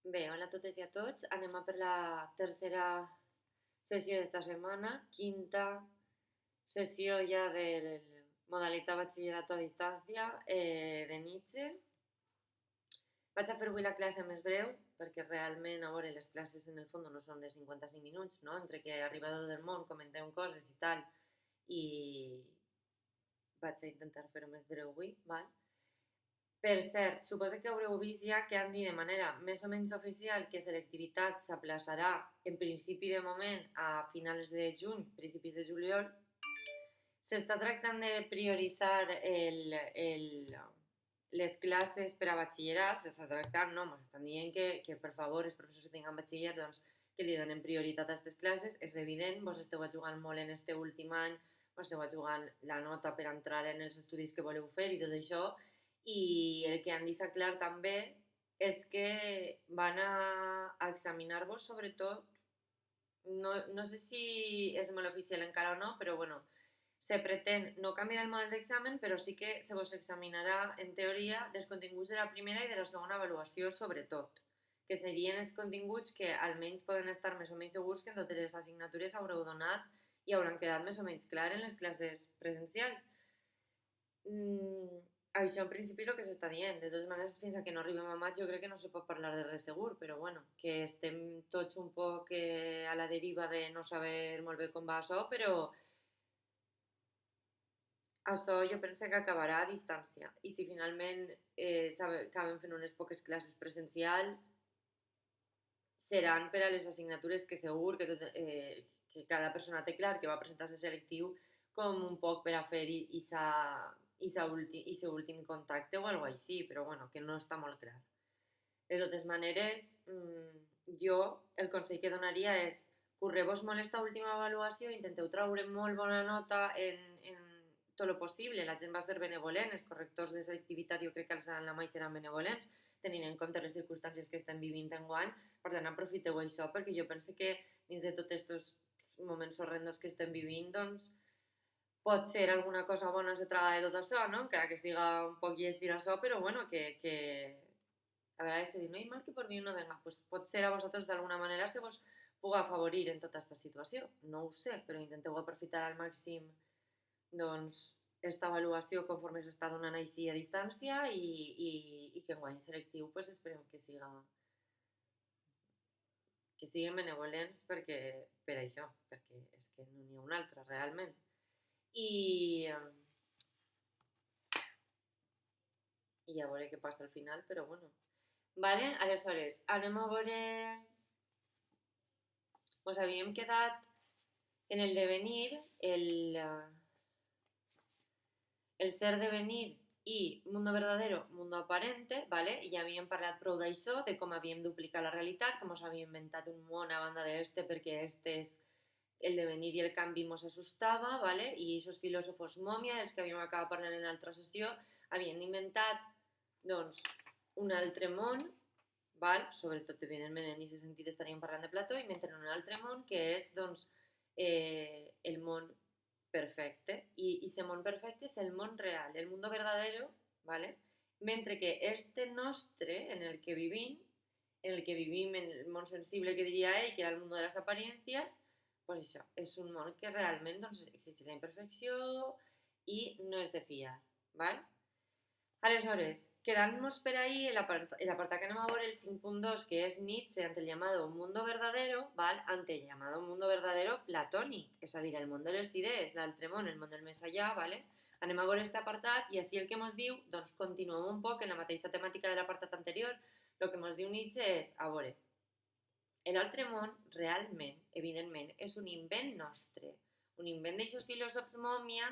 Bé, hola a totes i a tots. Anem a per la tercera sessió d'esta setmana, quinta sessió ja de modalitat batxillerat a distància de Nietzsche. Vaig a fer avui la classe més breu, perquè realment, a veure, les classes en el fons no són de 55 minuts, no? Entre que arriba tot el món, comentem coses i tal, i vaig a intentar fer-ho més breu avui, val? Per cert, suposo que haureu vist ja que han dit de manera més o menys oficial que selectivitat s'aplaçarà en principi de moment a finals de juny, principis de juliol. S'està tractant de prioritzar les classes per a batxillerat, s'està tractant, no, ens estan dient que per favor els professors que tinguin batxiller doncs, que li donen prioritat a aquestes classes. És evident, vos esteu jugant molt en este últim any, vos esteu jugant la nota per entrar en els estudis que voleu fer i tot això, i el que han dit clar també és que van a examinar-vos sobretot, no sé si és molt oficial encara o no, però bueno, se pretén no canviar el model d'examen, però sí que se vos examinarà en teoria dels continguts de la primera i de la segona avaluació sobretot, que serien els continguts que almenys poden estar més o menys segurs que en totes les assignatures haureu donat i hauran quedat més o menys clar en les classes presencials. Això en principi és el que s'està dient. De totes maneres, fins que no arribem a maig jo crec que no se pot parlar de res segur, però bueno, que estem tots un poc a la deriva de no saber molt bé com va això, però això jo penso que acabarà a distància. I si finalment acaben fent unes poques classes presencials, seran per a les assignatures que segur que cada persona té clar que va presentar-se selectiu com un poc per a fer i últim contacte o alguna així, però bueno, que no està molt clar. De totes maneres, jo el consell que donaria és curreu-vos molt esta última avaluació, intenteu traure molt bona nota en tot el possible, la gent va ser benevolent, els correctors de selectivitat jo crec que la mai seran benevolents, tenint en compte les circumstàncies que estem vivint enguany, per tant aprofiteu això, perquè jo penso que dins de tots aquests moments horrendos que estem vivint, doncs pot ser alguna cosa bona se traga de tot això, no? Encara que siga un poc lleig dir això, però bueno, que a vegades se diu, no hi mal que por mi no venga, pues pot ser a vosaltres d'alguna manera se vos puga afavorir en tota aquesta situació, no ho sé, però intenteu aprofitar al màxim doncs esta avaluació conforme s'està donant així a distància i que en guany selectiu pues esperem que siguin benevolents perquè, per això, perquè és que no n'hi ha una altra realment. I a veure què passa al final, però bueno. Vale? Aleshores, anem a veure... Us havíem quedat en el devenir, el ser devenir i mundo verdadero, mundo aparente, ¿vale? Ja havíem parlat prou d'això, de com havíem duplicat la realitat, com us havíem inventat un món a banda d'este perquè este és el devenir i el canvi mos assustava, ¿vale? I aquests filòsofos mòmia, dels que havíem acabat parlant en l'altra sessió, havien inventat doncs, un altre món, val? Sobretot, evidentment, en aquest sentit estaríem parlant de Plató, inventen un altre món que és doncs, el món perfecte. I aquest món perfecte és el món real, el mundo verdadero, ¿vale? Mentre que este nostre, en el que vivim, en el món sensible que diria ell, que era el món de les apariencias, pues això, és un món que realment doncs, existeix la imperfecció i no és de fiar, ¿vale? Aleshores, quedant-nos per ahí, l'apartat que anem a veure el 5.2, que és Nietzsche ante el llamado mundo verdadero, ¿val? Ante el llamado mundo verdadero platònic, és a dir, el món de les idees, l'altre món, el món del més allà, ¿vale? Anem a veure aquest apartat i així el que ens diu, doncs continuem un poc en la mateixa temàtica de l'apartat anterior. El que ens diu Nietzsche és, a veure, l'altre món, realment, evidentment, és un invent nostre, un invent d'aixòs filòsofs mòmia,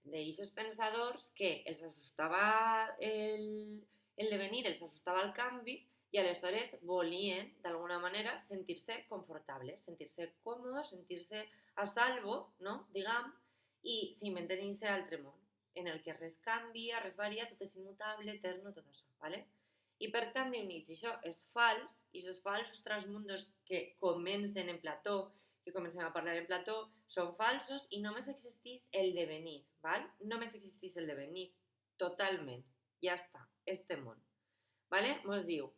d'aixòs pensadors que els assustava el devenir, els assustava el canvi i aleshores volien, d'alguna manera, sentir-se confortables, sentir-se còmodes, sentir-se a salvo, no? Diguem, i s'inventen aquest altre món, en el que res canvia, res varia, tot és immutable, eterno, tot això, ¿vale? I per tant, diu Nietzsche, això és fals, i aquests falsos transmundos que comencen en Plató, que comencem a parlar en Plató, són falsos i només existeix el devenir, ¿val? Només existeix el devenir, totalment, ja està, este món. ¿Vale? Mos diu,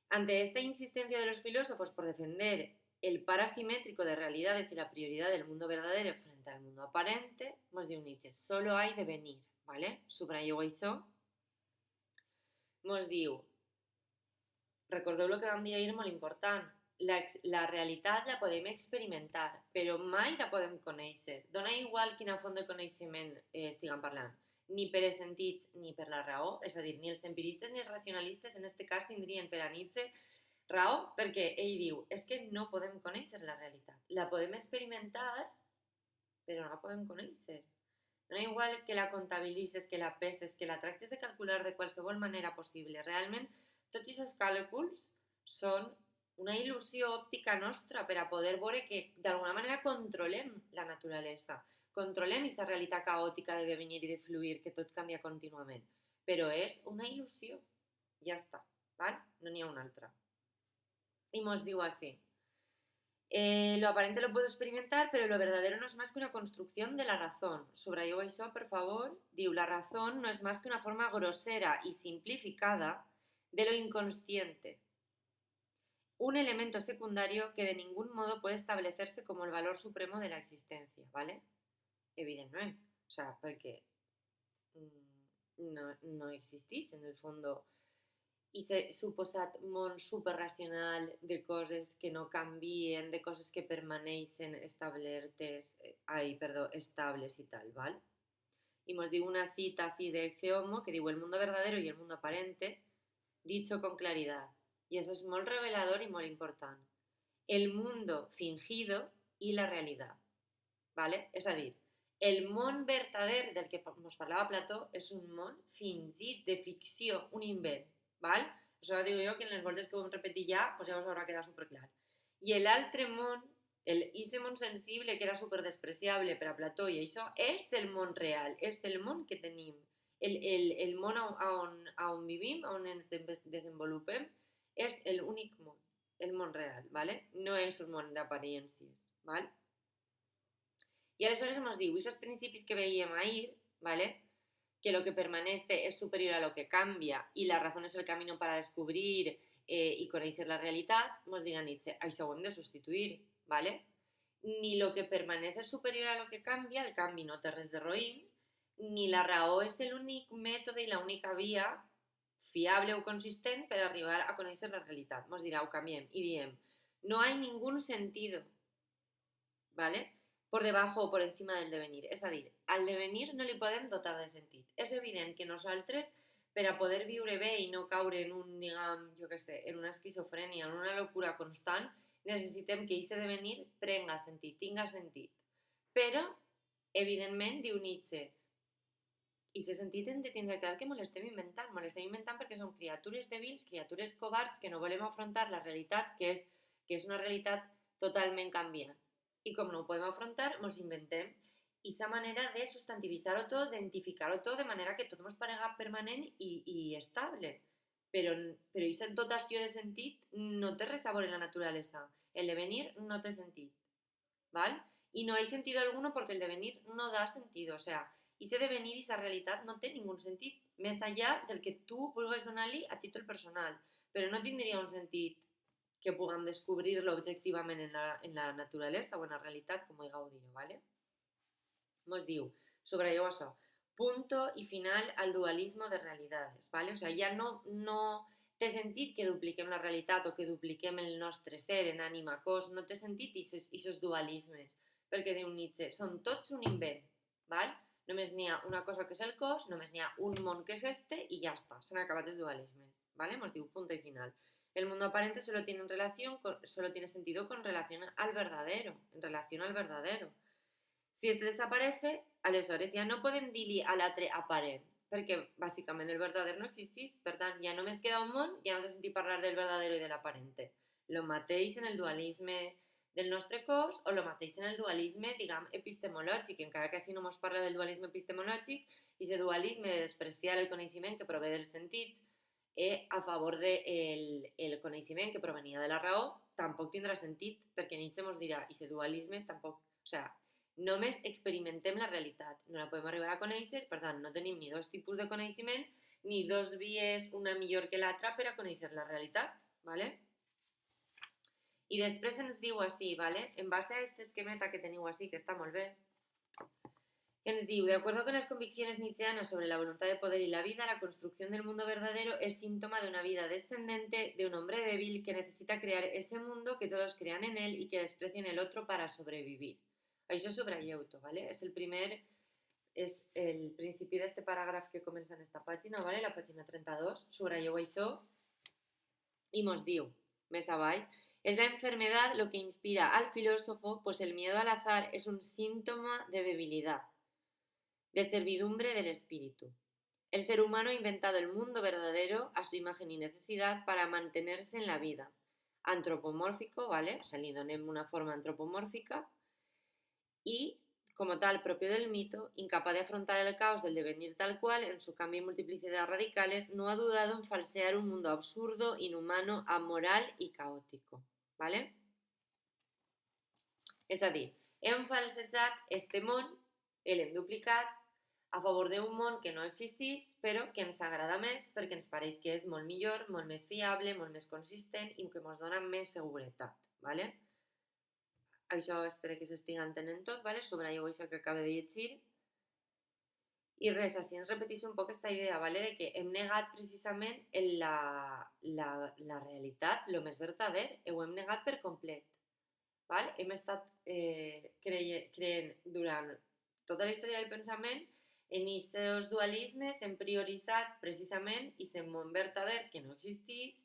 Ante esta insistencia de los filósofos por defender el parasimétrico de realidades y la prioridad del mundo verdadero frente al mundo aparente, mos diu Nietzsche, solo hay devenir, ¿vale? Subrayo això, mos diu, recordeu el que vam dir ahir molt important, la realitat la podem experimentar, però mai la podem conèixer. Dona igual quina font de coneixement estiguem parlant, ni per els sentits ni per la raó, és a dir, ni els empiristes ni els racionalistes en aquest cas tindrien per a Nietzsche raó, perquè ell diu, és que no podem conèixer la realitat, la podem experimentar, però no la podem conèixer. No igual que la comptabilitzes, que la peses, que la tractes de calcular de qualsevol manera possible. Realment, tots aquests càlculs són una il·lusió òptica nostra per a poder veure que d'alguna manera controlem la naturalesa, controlem aquesta realitat caòtica de devenir i de fluir, que tot canvia contínuament. Però és una il·lusió. Ja està, val? No n'hi ha una altra. I mos diu així. Lo aparente lo puedo experimentar, pero lo verdadero no es más que una construcción de la razón. Subrayo eso, por favor. Diu, la razón no es más que una forma grosera y simplificada de lo inconsciente. Un elemento secundario que de ningún modo puede establecerse como el valor supremo de la existencia, ¿vale? Evidentemente. O sea, porque no existís en el fondo i ser suposat món superracional de coses que no canvien, de coses que permaneixen estables i tal, ¿vale? Y nos digo una cita así de Ecce Homo que diu el mundo verdadero y el mundo aparente, dicho con claridad. Y eso es muy revelador y muy importante. El mundo fingido y la realidad, ¿vale? És a dir, el món verdader del que ens parlava Plató és un món fingit, de ficció, un invent, ¿vale? Això digo jo que en les voltes que ho hem repetit ja, pues ja us haurà quedat superclar. I l'altre món, ese món sensible que era superdespreciable per a Plató i això, és el món real, és el món que tenim. El món on vivim, on ens desenvolupem, és l'únic món, el món real, ¿vale? No és un món d'apariències, ¿vale? Y aleshores nos diu, esos principis que veíem ahir, ¿vale? Que lo que permanece es superior a lo que cambia y la razón es el camino para descubrir y conèixer la realitat, nos dirà Nietzsche, això ho hem de substituir, ¿vale? Ni lo que permanece es superior a lo que cambia, el canvi no té res de roïn, ni la raó és l'únic mètode i l'única via fiable o consistent per arribar a conèixer la realitat. Nos dirà, ho canviem i diem, no hay ningún sentido, ¿vale? Por debajo o por encima del devenir. És a dir, al devenir no li podem dotar de sentit. És evident que nosaltres, per a poder viure bé i no caure en un, diguem, jo què sé, en una esquizofrènia, en una locura constant, necessitem que aquest devenir prenga sentit, tinga sentit. Però, evidentment, diu Nietzsche, i aquest sentit hem de tindre clar que molestem inventant perquè som criatures dèbils, criatures covards que no volem afrontar la realitat, que és una realitat totalment canviant. I com no ho podem afrontar, ens inventem aquesta manera de substantivitzar-ho tot, d'identificar-ho tot, de manera que tot ens parega permanent i estable. Però aquesta dotació de sentit no té res a veure en la naturalesa. El devenir no té sentit. ¿Val? Y no hay sentido alguno porque el devenir no da sentido. O sea, ese devenir y esa realidad no té ningún sentit, més allà del que tu vulguis donar-li a títol personal. Però no tindria un sentit que puguem descobrir-lo objectivament en la naturalesa o en la realitat, com vulgueu dir-ho, ¿vale? Mos diu, subrayeu això, punto y final al dualismo de realidades, ¿vale? O sea, ja no té sentit que dupliquem la realitat o que dupliquem el nostre ser en ànima, cos, no té sentit aquests dualismes, perquè diu Nietzsche, són tots un invent, ¿vale? Només n'hi ha una cosa que és el cos, només n'hi ha un món que és este i ja està, s'han acabat els dualismes, ¿vale? Mos diu punto y final. El mundo aparente solo tiene sentido con relación al verdadero, en relación al verdadero. Si este desaparece, aleshores ja no podem dir-li a l'altre aparent, perquè bàsicament el verdader no existís, per tant, ja només queda un món, ja no té sentit parlar del verdadero i de l'aparente. Lo mateix en el dualisme del nostre cos o lo mateix en el dualisme, diguem, epistemològic, encara que així no ens parla del dualisme epistemològic, i aquest dualisme de despreciar el coneixement que prové dels sentits a favor del coneixement que provenia de la raó, tampoc tindrà sentit, perquè Nietzsche ens dirà, i aquest dualisme tampoc, o sigui, només experimentem la realitat, no la podem arribar a conèixer, per tant, no tenim ni dos tipus de coneixement, ni dos vies, una millor que l'altra, per a conèixer la realitat, ¿vale? I després ens diu així, ¿vale? En base a este esquemeta que teniu així, que està molt bé, ens diu, de acuerdo con las convicciones nietzscheanas sobre la voluntad de poder y la vida, la construcción del mundo verdadero es síntoma de una vida descendente, de un hombre débil que necesita crear ese mundo que todos crean en él y que desprecien el otro para sobrevivir. Això subratlleu-ho, ¿vale? És el principi d'este paràgraf que comença en esta pàgina, ¿vale? La pàgina 32, subratlleu això y mos diu, més abaix, es la enfermedad lo que inspira al filósofo, pues el miedo al azar es un síntoma de debilidad, de servidumbre del espíritu. El ser humano ha inventado el mundo verdadero a su imagen y necesidad para mantenerse en la vida. Antropomórfico, ¿vale? O sea, le donem una forma antropomórfica y, como tal, propio del mito, incapaz de afrontar el caos del devenir tal cual, en su cambio y multiplicidad radicales, no ha dudado en falsear un mundo absurdo, inhumano, amoral y caótico, ¿vale? És a dir, hem falsejat este món, l'hem duplicat, a favor d'un món que no existís, però que ens agrada més perquè ens pareix que és molt millor, molt més fiable, molt més consistent i que ens dona més seguretat. ¿Vale? Això espero que s'estigui entenent tot, ¿vale? Subratlleu això que acabo de llegir. I res, així ens repeteix un poc aquesta idea, ¿vale? De que hem negat precisament la realitat, el més verdader, ho hem negat per complet. ¿Vale? Hem estat creient durant tota la història del pensament en aquests dualismes, hem prioritzat precisament aquest món verdader que no existís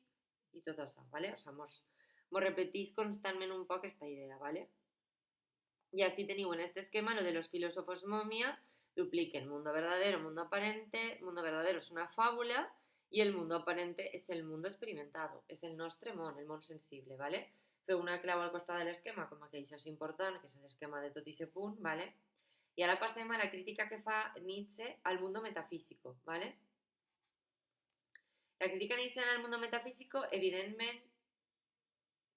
i tot això, ¿vale? O sea, mos repetís constantment un poc aquesta idea, ¿vale? Y así teniu en este esquema lo de los filósofos momia, dupliquen mundo verdadero, mundo aparente, mundo verdadero es una fábula y el mundo aparente es el mundo experimentado, és el nostre món, el món sensible, ¿vale? Feu una clau al costat de l'esquema, com que això és important, que és l'esquema de tot aquest punt, ¿vale? I ara passem a la crítica que fa Nietzsche al mundo metafísico, ¿vale? La crítica Nietzsche al mundo metafísico, evidentment,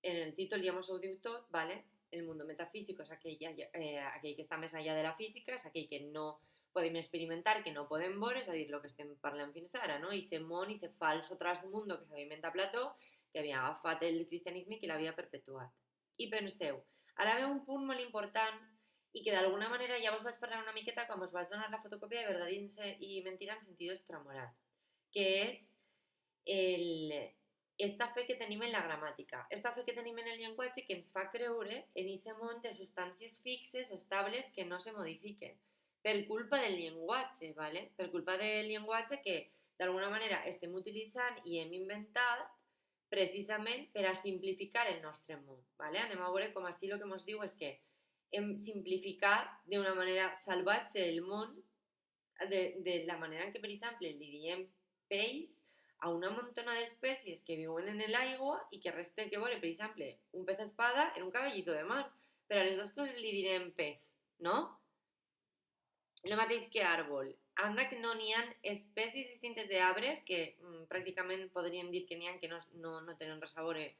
en el títol ja mos ho diu tot, ¿vale? El mundo metafísico és aquell que està més allà de la física, és aquell que no podem experimentar, que no podem veure, és a dir, el que estem parlant fins ara, no? I ese món, i ese falso trasmundo que s'havia inventat Plató, que havia agafat el cristianisme i que l'havia perpetuat. I penseu, ara ve un punt molt important i que d'alguna manera ja us vaig parlar una miqueta quan us vaig donar la fotocòpia de Verdad i Mentira en sentido extramoral, que és esta fe que tenim en la gramàtica, esta fe que tenim en el llenguatge que ens fa creure en aquest món de substàncies fixes, estables, que no se modifiquen, per culpa del llenguatge, ¿vale? Per culpa del llenguatge que d'alguna manera estem utilitzant i hem inventat precisament per a simplificar el nostre món, ¿vale? Anem a veure com així el que ens diu és que hem simplificat d'una manera salvatge el món, de la manera en què, per exemple, li diem peix a una muntona d'espècies que viuen en l'aigua i que res té que veure, per exemple, un pez espada en un caballito de mar. Però a les dues coses li direm pez, no? El mateix que àrbol. Anda que no n'hi ha espècies distintes d'arbres que pràcticament podríem dir que n'hi ha que no tenen res a veure.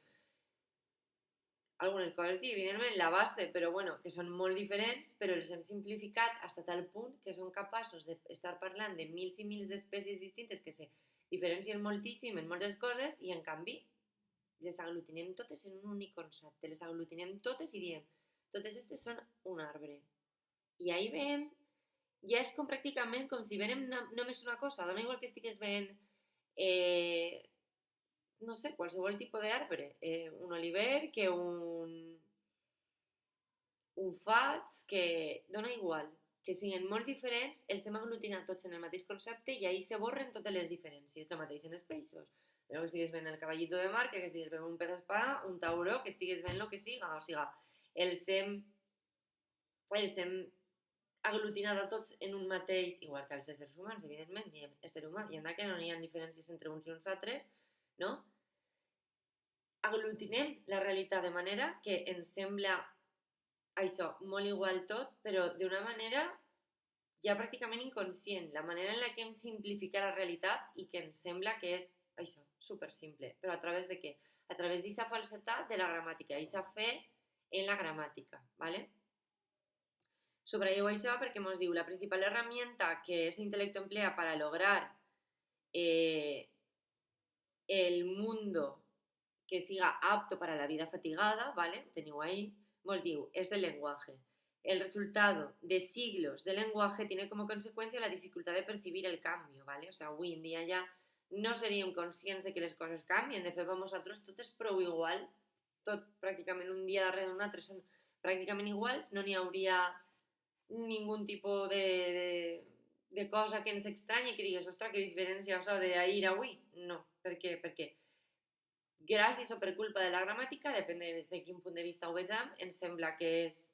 Algunes coses sí, evidentment, la base, però bueno, que són molt diferents, però els hem simplificat fins a tal punt que són capaços d'estar parlant de mils i mils d'espècies distintes que se diferencien moltíssim en moltes coses i en canvi les aglutinem totes en un únic concepte, les aglutinem totes i diem totes aquestes són un arbre. I ahí veiem, ja és com pràcticament com si veiem només una cosa, dona igual que estigués veient no sé, qualsevol tipus d'arbre, un oliver, que un faig, que dona igual, que siguin molt diferents, els hem aglutinat tots en el mateix concepte i ahí se borren totes les diferències, el mateix en els peixos. Que estigues veient el caballito de mar, que estigues veient un pez espada, un tauró, que estigues veient el que siga, o sigui, els hem aglutinat a tots en un mateix, igual que els éssers humans, evidentment, diem ésser humà, i anda que no hi ha diferències entre uns i uns altres, no? Aglutinem la realitat de manera que ens sembla això, molt igual tot, però d'una manera ja pràcticament inconscient, la manera en la que hem simplificat la realitat i que ens sembla que és això, super simple, però a través de què? A través d'aquesta falsetat de la gramàtica, d'aquesta fe en la gramàtica, ¿vale? Subrayeu això perquè ens diu la principal herramienta que ese intelecto emplea para lograr el mundo que siga apto para la vida fatigada, ¿vale? Ho teniu ahí, mos diu, es el lenguaje. El resultado de siglos de lenguaje tiene como consecuencia la dificultad de percibir el cambio, ¿vale? O sea, avui en dia ja no seríem conscients de que les coses canvien. De fet, per nosaltres tot és prou igual, tot pràcticament un dia darrere d'un altre són pràcticament iguals, no n'hi hauria ningú tipus de cosa que ens estranye que digues, ostres, que diferència això d'ahir a avui. No, per què? Perquè gràcies o per culpa de la gramàtica, depèn de quin punt de vista ho vegem, ens sembla que és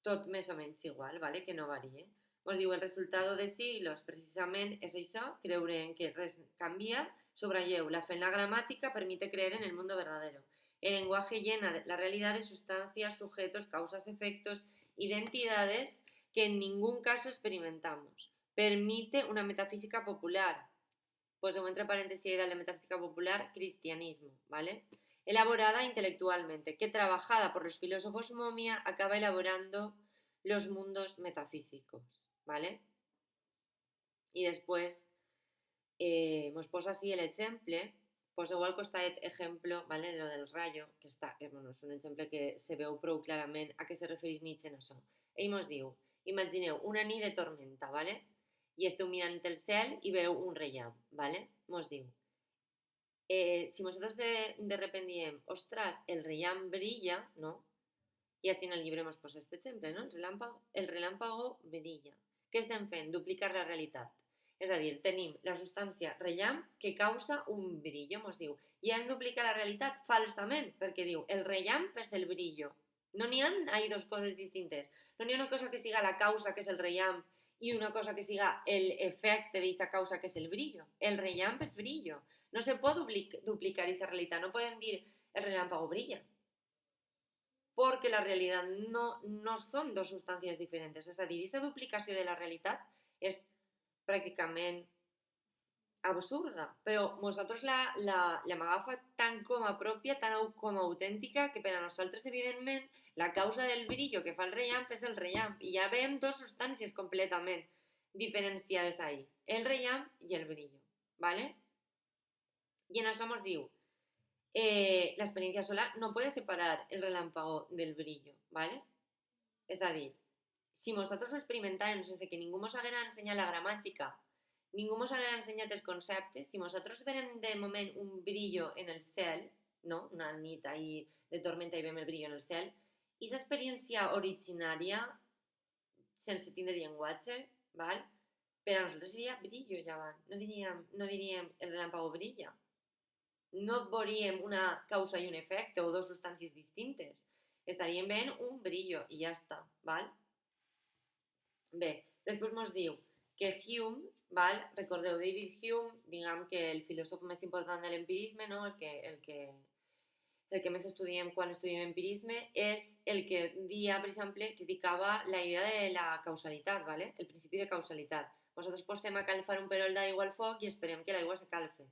tot més o menys igual, ¿vale? Que no varia. Ens diu, el resultat de siglos precisament és això, creure en que res canvia, subrayeu, la fe en la gramática permite creer en el mundo verdadero. El lenguaje llena la realidad de sustancias, sujetos, causas, efectos, identidades que en ningún caso experimentamos. Permite una metafísica popular, pues entre paréntesis de la metafísica popular, cristianismo, ¿vale? Elaborada intelectualmente, que trabajada por los filósofos momia acaba elaborando los mundos metafísicos, ¿vale? Y después nos posa así el ejemplo, pues igual costa ejemplo, ¿vale? Lo del rayo, que está, bueno, és un exemple que se veu prou clarament a què se refereix Nietzsche en això. Ell mos diu, imagineu una nit de tormenta, ¿vale? I esteu mirant el cel i veu un rellamp, ¿vale? Mos diu, si nosaltres de repente diem, ostras, el rellamp brilla, ¿no? I així en el llibre mos posa aquest exemple, no? El relámpago brilla. Què estem fent? Duplicar la realitat. És a dir, tenim la substància rellamp que causa un brillo, mos diu. I hem duplicat la realitat falsament, perquè diu, el rellamp és el brillo. No n'hi ha dos coses distintes. No n'hi ha una cosa que siga la causa, que és el rellamp, i una cosa que siga el efecte d'aquesta causa, que és el brillo. El rellamp és brillo. No se pot duplicar aquesta realitat. No podem dir el relámpago brilla. Porque la realidad no son dos sustancias diferentes. És a dir, aquesta duplicació de la realitat és pràcticament absurda, però nosaltres l'hem agafat tant com a pròpia, tant com a autèntica, que per a nosaltres, evidentment, la causa del brillo que fa el rellamp és el rellamp. I ja veiem dues substàncies completament diferenciades ahí, el rellamp i el brillo, ¿vale? I en això ens diu, la experiencia solar no puede separar el relámpago del brillo, ¿vale? És a dir, si nosaltres ho experimentarem sense que ningú ens haguera ensenyat la gramàtica, ningú ens haguera ensenyat els conceptes, si nosaltres veiem de moment un brillo en el cel, no? Una nit ahí de tormenta i veiem el brillo en el cel, i aquesta experiència originària, sense tindre llenguatge, val? Per a nosaltres seria brillo llevant, no diríem el relámpago brilla. No veuríem una causa i un efecte o dues substàncies distintes. Estaríem veient un brillo i ja està, val? Bé, després ens diu que Hume, val? Recordeu David Hume, diguem que el filòsof més important de l'empirisme, no? el que més estudiem quan estudiem empirisme, és el que dia, per exemple, criticava la idea de la causalitat, ¿vale? El principi de causalitat. Nosaltres posem a calfar un perol d'aigua al foc i esperem que l'aigua s'acalfe.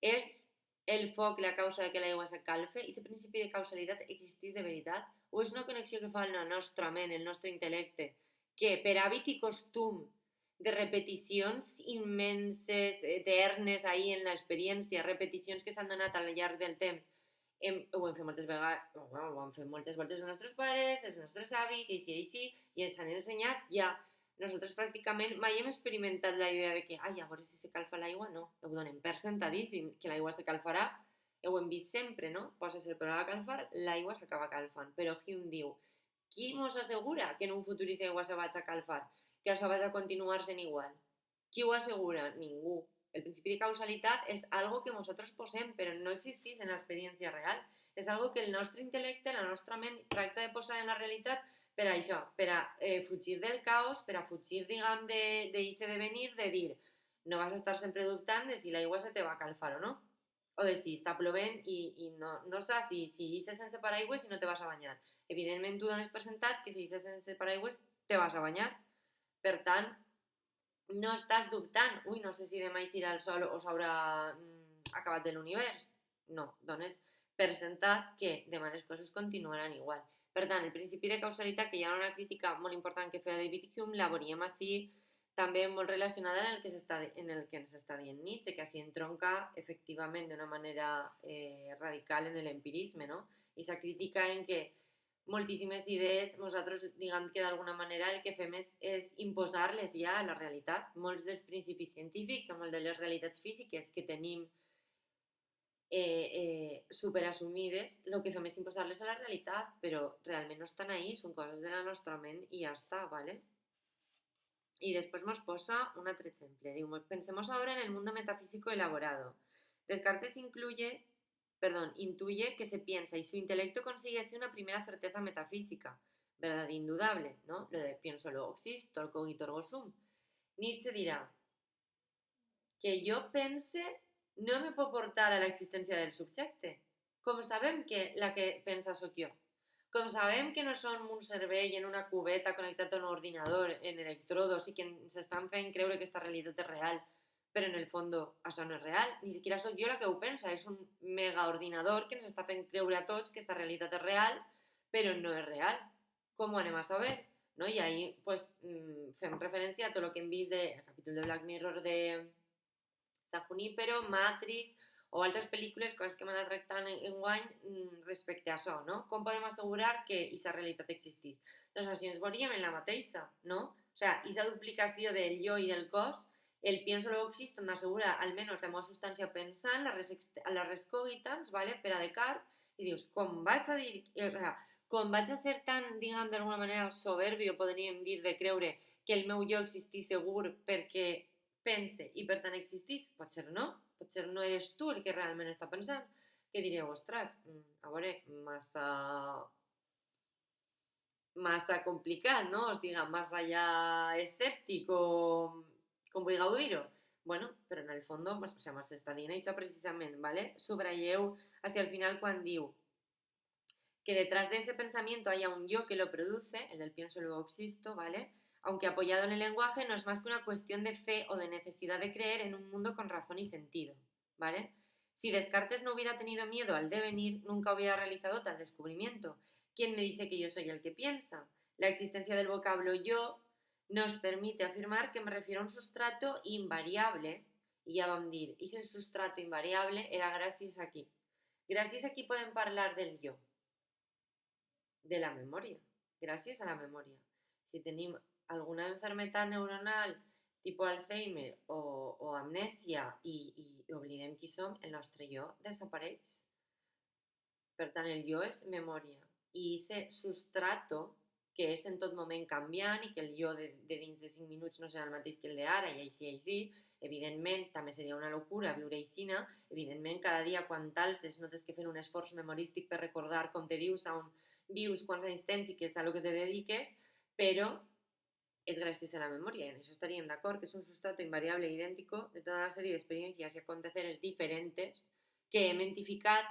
És el foc la causa de que l'aigua s'acalfe? I aquest principi de causalitat existeix de veritat? O és una connexió que fa la nostra ment, el nostre intel·lecte, que per hàbit i costum de repeticions immenses, eternes ahí en l'experiència, repeticions que s'han donat al llarg del temps, ho hem fet moltes vegades, ho han fet moltes voltes els nostres pares, els nostres avis, i ens han ensenyat ja. Nosaltres pràcticament mai hem experimentat la idea de que, a veure si se calfa l'aigua, no, ho donem per sentadíssim, que l'aigua se calfarà, ho hem vist sempre, no? Poses el perol a calfar, l'aigua s'acaba calfant, però Hume diu, qui ens assegura que en un futur aquesta aigua se vaig a calfar, que això vaig a continuar sent igual? Qui ho assegura? Ningú. El principi de causalitat és algo que nosaltres posem, però no existeix en l'experiència real. És algo que el nostre intel·lecte, la nostra ment, tracta de posar en la realitat per a això, per a fugir del caos, per a fugir, diguem, d'eixe devenir, de dir, no vas a estar sempre dubtant de si l'aigua se te va a calfar o no, o de si està plovent i no saps si eixes sense paraigües i no te vas a banyar. Evidentment, tu dones per sentat que si eixes sense paraigües te vas a banyar. Per tant, no estàs dubtant, no sé si demà eixirà el sol o s'haurà acabat de l'univers. No, dones per sentat que demà les coses continuaran igual. Per tant, el principi de causalitat, que hi ha una crítica molt important que feia David Hume, la veuríem així també molt relacionada en el que ens està dient Nietzsche, que així entronca efectivament d'una manera radical en l'empirisme, no? I sa crítica en què moltíssimes idees, nosaltres diguem que d'alguna manera el que fem és imposar-les ja a la realitat. Molts dels principis científics o moltes de les realitats físiques que tenim superassumides, el que fem és imposar-les a la realitat, però realment no estan ahí, són coses de la nostra ment i ja està, ¿vale? Y después nos posa un otro ejemplo. Digo, pensemos ahora en el mundo metafísico elaborado. Descartes intuye que se piensa y su intelecto consigue así una primera certeza metafísica, verdad indudable, ¿no? Lo de pienso luego existo, el cogito ergo sum. Nietzsche dirá que jo pense no me pot portar a l'existència del subjecte. Com sabem que la que pensa sóc jo? Com sabem que no som un cervell en una cubeta connectat a un ordinador en electrodos i que ens estan fent creure que aquesta realitat és real, però en el fons això no és real? Ni siquiera sóc jo la que ho pensa, és un megaordinador que ens està fent creure a tots que aquesta realitat és real, però no és real. Com ho anem a saber? No? I ahí pues, fem referència a tot el que hem vist del capítol de Black Mirror de San Junípero, Matrix o altres pel·lícules, coses que m'han anat tractant enguany respecte a això, no? Com podem assegurar que aquesta realitat existís? Doncs així ens veuríem en la mateixa, no? O sea, aquesta duplicació del jo i del cos, el pienso luego existo m'assegura almenys la meva substància pensant, la res cogitans, ¿vale? Per a Descartes, i dius, com vaig a dir, o sea, com vaig a ser tan, diguem, d'alguna manera soberbi, o podríem dir, de creure que el meu jo existís segur perquè pense i per tant existís? Potser no eres tu el que realment està pensant, que direu, ostres, a veure, massa complicat, no? O sigui, massa ja escèptic o com vulgueu dir-ho. Bueno, però en el fons, o sea, mos està dient això precisament, ¿vale? Subratlleu hacia el final quan diu que detrás de ese pensamiento haya un yo que lo produce, el del pienso luego existo, ¿vale? Aunque apoyado en el lenguaje, no es más que una cuestión de fe o de necesidad de creer en un mundo con razón y sentido, ¿vale? Si Descartes no hubiera tenido miedo al devenir, nunca hubiera realizado tal descubrimiento. ¿Quién me dice que yo soy el que piensa? La existencia del vocablo yo nos permite afirmar que me refiero a un sustrato invariable, i ja vam dir, i el sustrato invariable era gràcies a qui? Gràcies a qui podem parlar del jo? De la memòria, gràcies a la memòria. Si tenim alguna enfermedad neuronal tipus Alzheimer o amnèsia i oblidem qui som, el nostre jo desapareix. Per tant, el jo és memòria. I aquest substrato, que és en tot moment canviant i que el jo de dins de 5 minuts no serà el mateix que el d'ara i així, evidentment, també seria una locura viure aixina, evidentment, cada dia quan t'alces no tens que fer un esforç memorístic per recordar com te dius, on vius, quants anys tens i què és a lo que te dediques, però és gràcies a la memòria, en això estaríem d'acord, que és un sustrato invariable i idèntico de tota una sèrie d'experiències i aconteceres diferents que hem identificat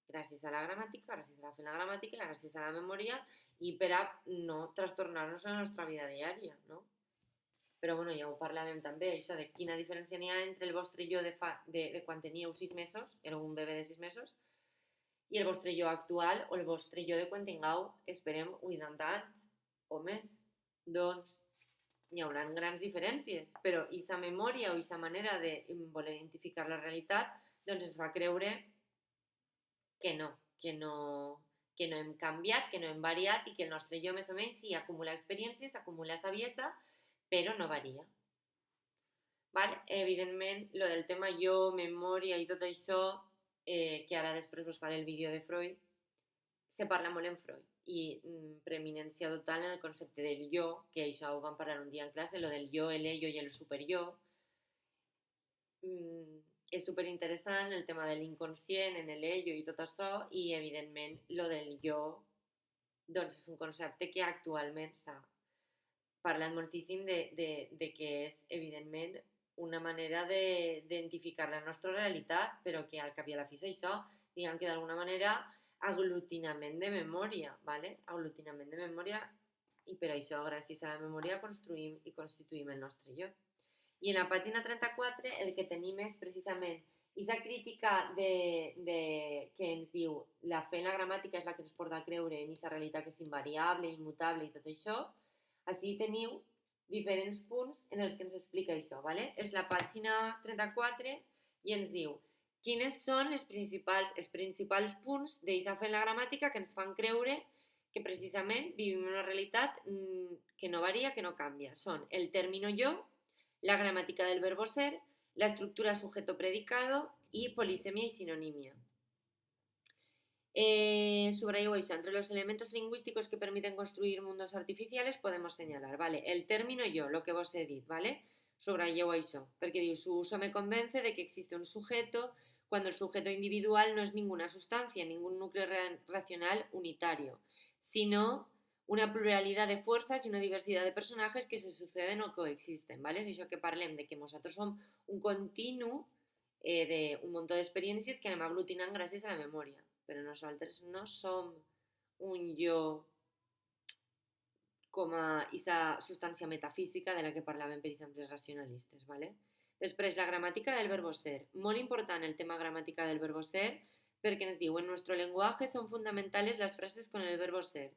gràcies a la gramàtica, gràcies a la feina gramàtica, gràcies a la memòria i per a no trastornar-nos en la nostra vida diària, no? Però bueno, ja ho parlàvem també, això de quina diferència n'hi ha entre el vostre jo de quan teníeu 6 mesos, era un bebè de 6 mesos, i el vostre jo actual o el vostre jo de quan tingueu, esperem, 80 anys o més. Doncs hi haurà grans diferències, però aquesta memòria o aquesta manera de voler identificar la realitat doncs ens fa creure que no hem canviat, que no hem variat i que el nostre jo més o menys sí acumula experiències, acumula saviesa, però no varia. Vale? Evidentment, lo del tema jo, memòria i tot això, que ara després us faré el vídeo de Freud, se parla molt en Freud i preeminència total en el concepte del jo, que això ho vam parlar un dia en classe, lo del jo, el ello i el superjo. És superinteressant el tema de l'inconscient, en el ello i tot això, i evidentment lo del jo doncs és un concepte que actualment s'ha parlat moltíssim de que és evidentment una manera d'identificar la nostra realitat, però que al cap i a la fi és això, diguem que d'alguna manera aglutinament de memòria, ¿vale? Aglutinament de memòria, i per això gràcies a la memòria construïm i constituïm el nostre jo. I en la pàgina 34 el que tenim és precisament aquesta crítica que ens diu la fe en la gramàtica és la que ens porta a creure en aquesta realitat que és invariable, immutable i tot això. Així teniu diferents punts en els que ens explica això, ¿vale? És la pàgina 34 i ens diu quines són els principals punts d'eixa fe en la gramàtica que ens fan creure que precisament vivim una realitat que no varia, que no canvia. Són el término yo, la gramática del verbo ser, la estructura sujeto-predicado y polisemia y sinonimia. Subrayo eso. Entre los elementos lingüísticos que permiten construir mundos artificiales podemos señalar, ¿vale? El término yo, lo que vos he dit, ¿vale? Subrayo eso, porque digo, su uso me convence de que existe un sujeto cuando el sujeto individual no es ninguna sustancia, ningún núcleo racional unitario, sino una pluralidad de fuerzas y una diversidad de personajes que se suceden o coexisten, ¿vale? És això que parlem de que nosaltres som un continu d'un munt d'experiències que anem aglutinant gràcies a la memòria, però nosaltres no som un jo com a aquesta substància metafísica de la que parlaven, per exemple, els racionalistes, ¿vale? Després, la gramàtica del verbo ser. Molt important el tema gramàtica del verbo ser, perquè ens diu, en nuestro lenguaje son fundamentales las frases con el verbo ser,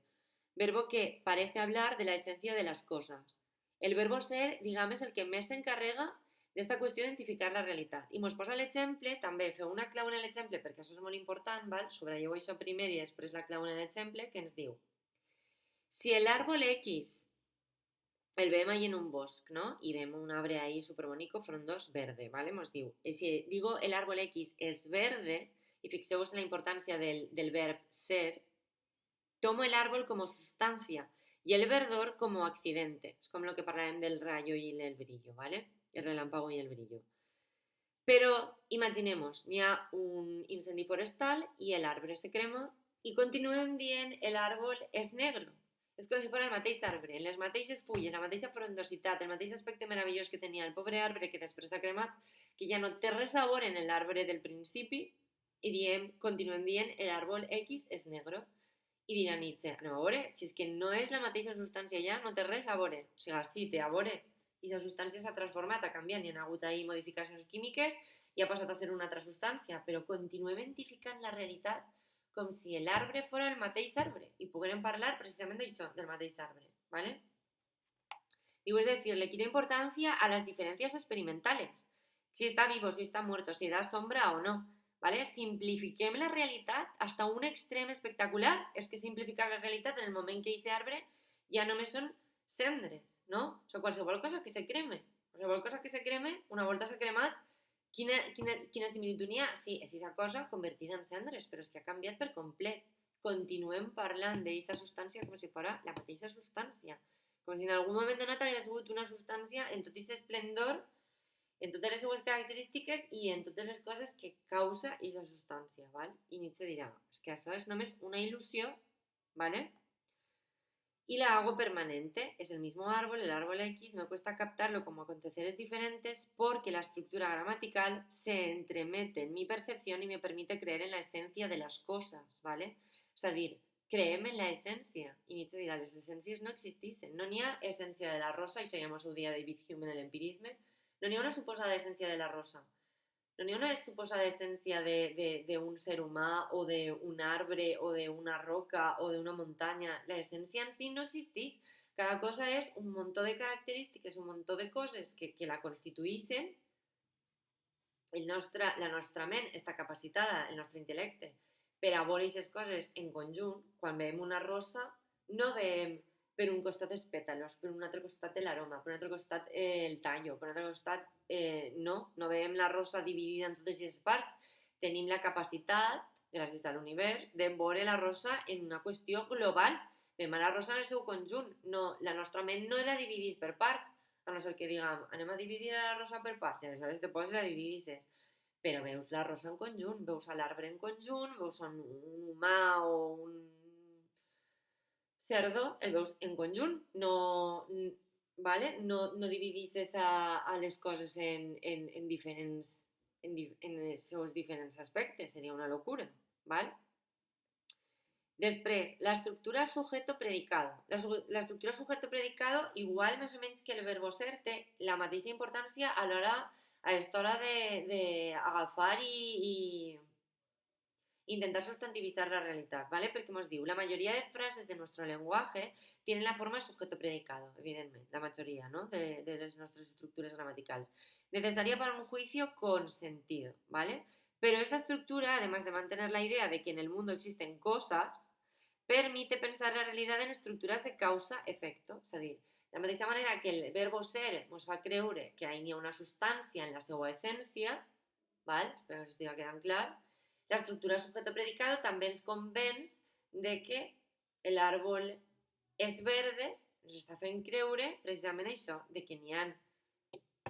verbo que parece hablar de la esencia de las cosas. El verbo ser, diguem, és el que més s'encarrega d'esta qüestió d'identificar la realitat. I mos posa l'exemple, també feu una clau en l'exemple, perquè això és molt important, val? Subratlleu això primer i després la clau en l'exemple, que ens diu, si el árbol X, el veiem ahí en un bosc, ¿no? Y vemos un arbre ahí súper bonito, frondoso, verde, ¿vale? Nos diu, si digo el árbol X es verde, y fixeu-vos en la importància del verb ser, tomo el árbol como sustancia y el verdor como accidente. Es como lo que parlàvem del rayo y el brillo, ¿vale? El relámpago y el brillo. Pero imaginemos, n'hi ha un incendi forestal y el arbre se crema y continuem dient el árbol es negro. És com si fos el mateix arbre, les mateixes fulles, la mateixa frondositat, el mateix aspecte meravellós que tenia el pobre arbre que després s'ha cremat, que ja no té res sabor en l'arbre del principi i diem, continuem dient el árbol X és negro. I dirà Nietzsche, no, a veure, si és que no és la mateixa substància ja, no té res a veure. O sigui, sí, té a veure. I la substància s'ha transformat, ha canviat, hi ha hagut ahí modificacions químiques i ha passat a ser una altra substància, però continuem identificant la realitat com si l'arbre fos el mateix arbre i poguérem parlar precisament d'això, del mateix arbre, ¿vale? Digo, es decir, le quito importancia a las diferencias experimentales, si está vivo, si está muerto, si da sombra o no, ¿vale? Simplifiquem la realitat hasta un extrem espectacular, és que simplificar la realitat en el moment que aquest arbre ja només són cendres, no? O sigui, qualsevol cosa que se creme, una volta s'ha cremat, quina similitud n'hi ha? Sí, és aquesta cosa convertida en cendres, però és que ha canviat per complet. Continuem parlant d'aquesta substància com si fos la mateixa substància. Com si en algun moment donat hagués sigut una substància en tot aquest esplendor, en totes les seues característiques i en totes les coses que causa aquesta substància, ¿vale? I Nietzsche dirà, és que això és només una il·lusió, ¿vale? Y la hago permanente. Es el mismo árbol, el árbol X, me cuesta captarlo como aconteceres diferentes porque la estructura gramatical se entremete en mi percepción y me permite creer en la esencia de las cosas, ¿vale? És a dir, creem en la essència. I Nietzsche dirà, les essències no existissin. No n'hi ha essència de la rosa, això ja mos ho dia David Hume en l'empirisme, no n'hi ha una suposada essència de la rosa. No n'hi ha una suposada essència d'un ser humà o d'un arbre o d'una roca o d'una muntanya. L'essència en si no existeix. Cada cosa és un munt de característiques, un munt de coses que la constituïssin. La nostra ment està capacitada, el nostre intel·lecte, per a veure aquestes coses en conjunt. Quan veiem una rosa, no veiem per un costat els pètalos, per un altre costat l'aroma, per un altre costat el tallo, per un altre costat no veiem la rosa dividida en totes les parts. Tenim la capacitat, gràcies a l'univers, de veure la rosa en una qüestió global. Veiem la rosa en el seu conjunt. No, la nostra ment no la dividís per parts, a no ser que diguem, anem a dividir la rosa per parts, i aleshores te poses la dividisses. Però veus la rosa en conjunt, veus l'arbre en conjunt, veus un humà o un cerdo, el veus en conjunt, no dividisses a les coses en diferents, en els seus diferents aspectes, seria una locura, ¿vale? Després, la estructura sujeto-predicado. La estructura sujeto-predicado, igual més o menys que el verbo ser, té la mateixa importància a l'hora d'agafar i Intentar sustantivizar la realidad, ¿vale? Porque hemos dicho, la mayoría de frases de nuestro lenguaje tienen la forma de sujeto predicado, evidentemente, la mayoría, ¿no? De nuestras estructuras gramaticales. Necesaria para un juicio con sentido, ¿vale? Pero esta estructura, además de mantener la idea de que en el mundo existen cosas, permite pensar la realidad en estructuras de causa-efecto, és a dir, de la mateixa manera que el verbo ser ens fa creure que hi ha una substància en la seva essència, ¿vale? Espero que estigui quedant clar, la estructura sujeto-predicado també ens convenç de que l'àrbol és verde, ens està fent creure precisament això, de que n'hi ha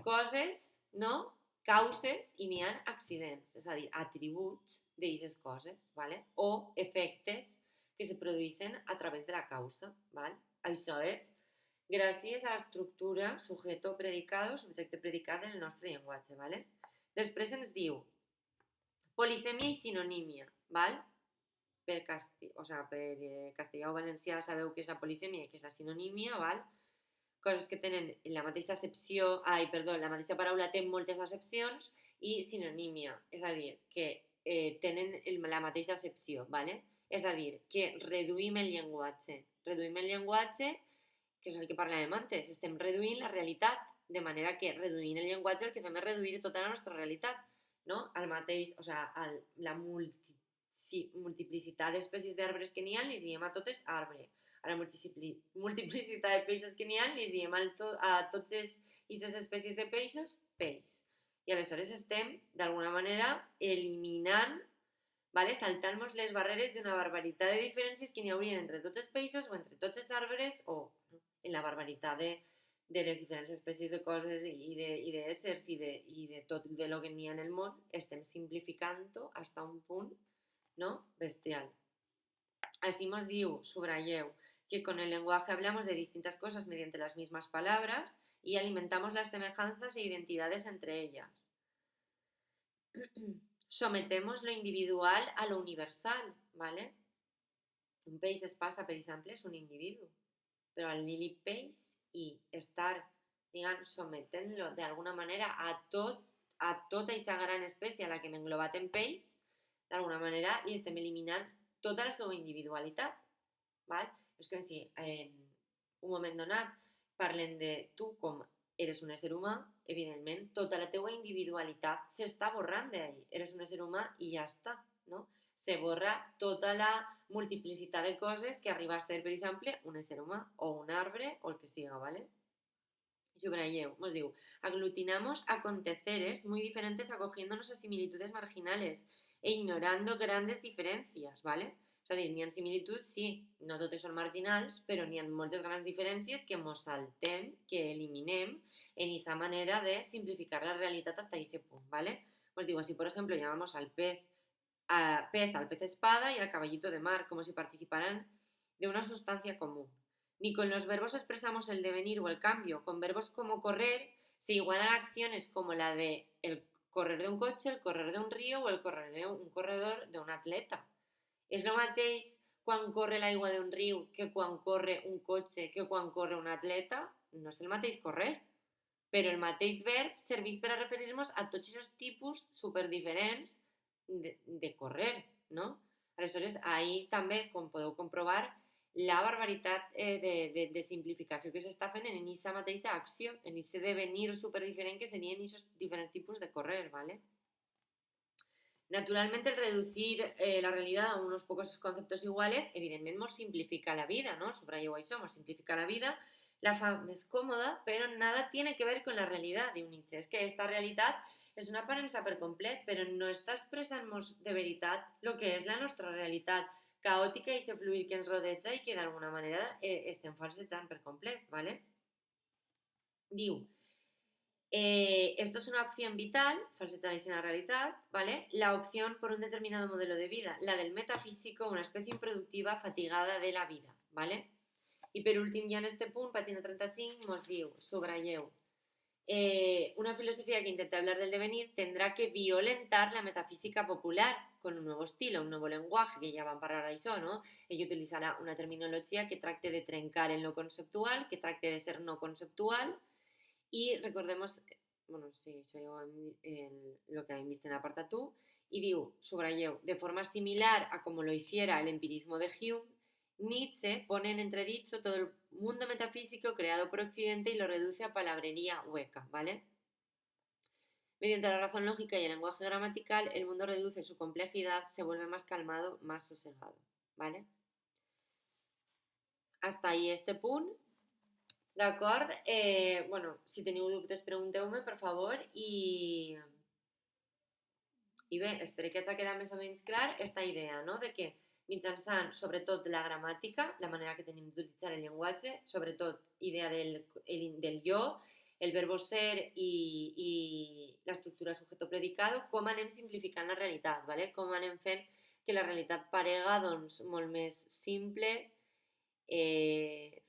coses, no? Causes i n'hi ha accidents, és a dir, atributs d'aquestes coses, ¿vale? O efectes que se produeixen a través de la causa, ¿vale? Això és gràcies a l'estructura sujeto-predicado, subjecte-predicat del nostre llenguatge, ¿vale? Després ens diu polisèmia i sinonímia, ¿vale? Per castellà o valencià sabeu què és la polisèmia i què és la sinonímia, ¿vale? Coses que tenen la mateixa accepció, la mateixa paraula té moltes accepcions i sinonímia, és a dir, que tenen la mateixa accepció, ¿vale? És a dir, que reduïm el llenguatge, que és el que parlàvem antes, estem reduint la realitat, de manera que reduint el llenguatge el que fem és reduir tota la nostra realitat, no? La multiplicitat d'espècies d'arbres que n'hi ha, li diem a totes arbre. A la multiplicitat de peixos que n'hi ha, li diem a totes aquestes espècies de peixos, peix. I aleshores estem, d'alguna manera, eliminant, ¿vale? Saltant-nos les barreres d'una barbaritat de diferències que n'hi haurien entre tots els peixos o entre tots els arbres o en la barbaritat de les diferents espècies de coses i d'éssers i de tot de lo que n'hi ha en el món, estem simplificant-ho fins a un punt, no? Bestial. Así nos diu, subratlleu, que con el lenguaje hablamos de distintas cosas mediante las mismas palabras y alimentamos las semejanzas e identidades entre ellas. Sometemos lo individual a lo universal, ¿vale? Un peix espasa, per exemple, és un individu, però el lili peix i estar, diguem, sometent-lo d'alguna manera a tota aquesta gran espècie a la que hem englobat en peix, d'alguna manera li estem eliminant tota la seva individualitat, ¿vale? És com si en un moment donat parlen de tu com eres un ésser humà, evidentment tota la teua individualitat s'està borrant d'ahí, eres un ésser humà i ja està, no? Se borra tota la multiplicitat de coses que arriba a ser, per exemple, un ésser humà o un arbre o el que siga, ¿vale? Subrayeu, nos diu, aglutinamos aconteceres muy diferentes acogiéndonos a similitudes marginales e ignorando grandes diferències, ¿vale? És a dir, n'hi ha similituds, sí, no totes són marginals, però n'hi ha moltes grans diferències que mos saltem, que eliminem en esa manera de simplificar la realitat hasta ese punt, ¿vale? Pues digo, así por ejemplo llamamos al pez espada y al caballito de mar, como si participaran de una sustancia común. Ni con los verbos expresamos el devenir o el cambio. Con verbos como correr se igualan acciones como la de el correr de un cotxe, el correr d'un río o el correr d'un corredor d'un atleta. És el mateix quan corre l'aigua d'un riu que quan corre un cotxe, que quan corre un atleta? No és el mateix correr, però el mateix verb serveix per a referir-nos a tots aquests tipus superdiferents de correr, no? Aleshores, ahir també, com podeu comprovar, la barbaritat de simplificació que s'està fent en aquesta mateixa acció, en aquest devenir superdiferent que serien aquests diferents tipus de correr, ¿vale? Naturalmente, el reducir la realidad a unos pocos conceptos iguales, evidentemente nos simplifica la vida, ¿no? Subrayo eso, nos simplifica la vida, la fa més còmoda, però nada tiene que ver con la realidad, diu Nietzsche. És que esta realitat és una aparença per complet, però no està expressant-nos de veritat el que és la nostra realitat caòtica i ese fluir que ens rodeja i que d'alguna manera estem falsejant per complet, ¿vale? Diu, esto es una opción vital, falsecharéis en la realidad, ¿vale? La opción por un determinado modelo de vida, la del metafísico, una especie improductiva fatigada de la vida, ¿vale? I per últim, ja en este punt, pàgina 35, nos diu, subratlleu, una filosofía que intenta hablar del devenir tendrá que violentar la metafísica popular con un nuevo estilo, un nuevo lenguaje, que ja vam parlar d'això, no? Ell utilitzarà una terminologia que tracte de trencar en lo conceptual, que tracte de ser no conceptual, i recordemos, bueno, sí, això ja ho hem, lo que hem vist en l'apartat 1, Y digo, subrayeu, de forma similar a como lo hiciera el empirismo de Hume, Nietzsche pone en entredicho todo el mundo metafísico creado por Occidente y lo reduce a palabrería hueca, ¿vale? Mediante la razón lógica y el lenguaje gramatical, el mundo reduce su complejidad, se vuelve más calmado, más sosegado, ¿vale? Hasta ahí este punt, d'acord? Bueno, si teniu dubtes pregunteu-me, per favor, i bé, espero que hagi quedat més o menys clar aquesta idea, no? De que mitjançant, sobretot, la gramàtica, la manera que tenim d'utilitzar el llenguatge, sobretot, idea del jo, el verbo ser i l'estructura sujeto-predicado, com anem simplificant la realitat, ¿vale? Com anem fent que la realitat parega doncs, molt més simple,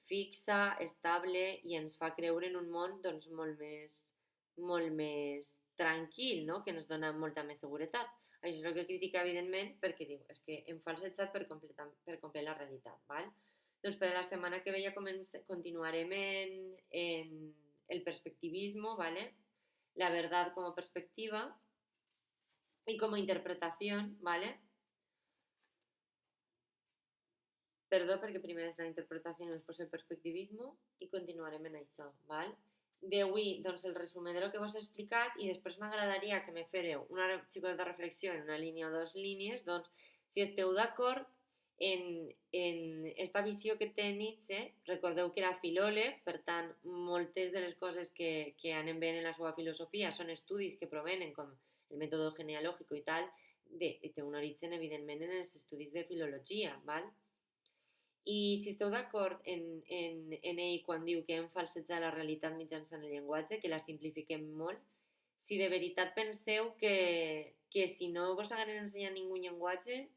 fixa, estable i ens fa creure en un món doncs, molt més tranquil, no? Que ens dona molta més seguretat. Això és el que critica, evidentment, perquè diu és que hem falsejat per complet la realitat. Val? Doncs per a la setmana que ve ja continuarem en el perspectivismo, ¿vale? La verdad como perspectiva y como interpretación, ¿vale? Perdó, perquè primer és la interpretació i després el perspectivisme i continuarem en això, val? D'avui, doncs, el resum de lo que vos he explicat i després m'agradaria que me fareu una xicoteta reflexió en una línia o dues línies, doncs, si esteu d'acord en esta visió que té Nietzsche, recordeu que era filòleg, per tant, moltes de les coses que anem veient en la seva filosofia són estudis que provenen, com el mètode genealògic i tal, té un origen, evidentment, en els estudis de filologia, val? I si esteu d'acord en ell quan diu que hem falsejat la realitat mitjançant el llenguatge, que la simplifiquem molt, si de veritat penseu que si no vos hagueren ensenyat ningú llenguatge,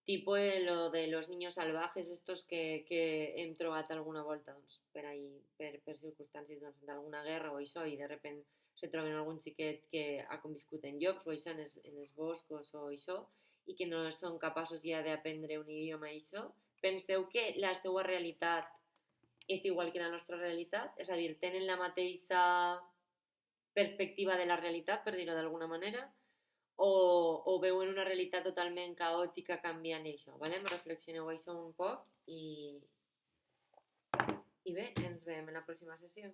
tipo lo de los niños salvajes estos que hem trobat alguna volta doncs, per ahí, per circumstàncies doncs, d'alguna guerra o això, i de repent se troben algun xiquet que ha conviscut en llocs o això, en els boscos o això, i que no són capaços ja d'aprendre un idioma i això, penseu que la seva realitat és igual que la nostra realitat? És a dir, tenen la mateixa perspectiva de la realitat, per dir-ho d'alguna manera, o veuen una realitat totalment caòtica canviant això, ¿vale? Reflexioneu això un poc i bé, ens veiem en la pròxima sessió.